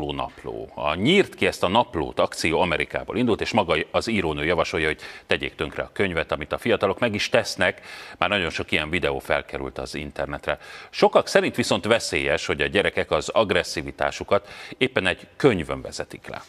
Tanuló napló. A Nyírt ki ezt a naplót akció Amerikából indult, és maga az írónő javasolja, hogy tegyék tönkre a könyvet, amit a fiatalok meg is tesznek. Már nagyon sok ilyen videó felkerült az internetre. Sokak szerint viszont veszélyes, hogy a gyerekek az agresszivitásukat éppen egy könyvön vezetik le.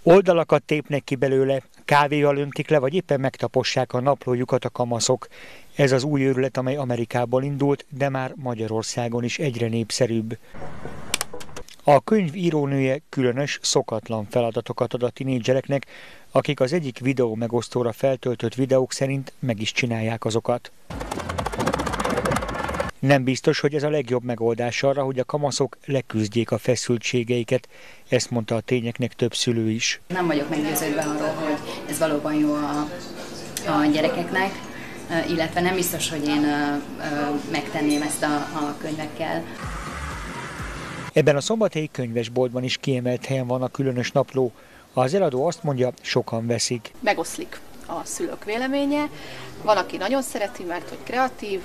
Oldalakat tépnek ki belőle, kávéval öntik le, vagy éppen megtapossák a naplójukat a kamaszok. Ez az új őrület, amely Amerikából indult, de már Magyarországon is egyre népszerűbb. A könyv írónője különös, szokatlan feladatokat ad a tinédzsereknek, akik az egyik videó megosztóra feltöltött videók szerint meg is csinálják azokat. Nem biztos, hogy ez a legjobb megoldás arra, hogy a kamaszok leküzdjék a feszültségeiket, ezt mondta a tényeknek több szülő is. Nem vagyok meggyőződve arról, hogy ez valóban jó a gyerekeknek, illetve nem biztos, hogy én megtenném ezt a könyvekkel. Ebben a szombathelyi könyvesboltban is kiemelt helyen van a különös napló. Az eladó azt mondja, sokan veszik. Megoszlik a szülők véleménye, van, aki nagyon szereti, mert hogy kreatív,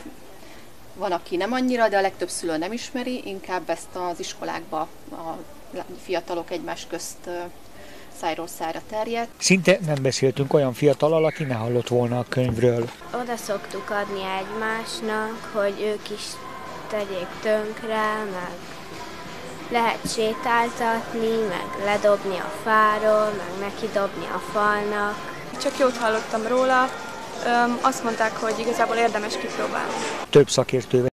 van, aki nem annyira, de a legtöbb szülő nem ismeri, inkább ezt az iskolákba a fiatalok egymás közt szájról szájra terjed. Szinte nem beszéltünk olyan fiatallal, aki ne hallott volna a könyvről. Oda szoktuk adni egymásnak, hogy ők is tegyék tönkre, meg lehet sétáltatni, meg ledobni a fáról, meg neki dobni a falnak. Csak jót hallottam róla, azt mondták, hogy igazából érdemes kipróbálni. Több szakértővel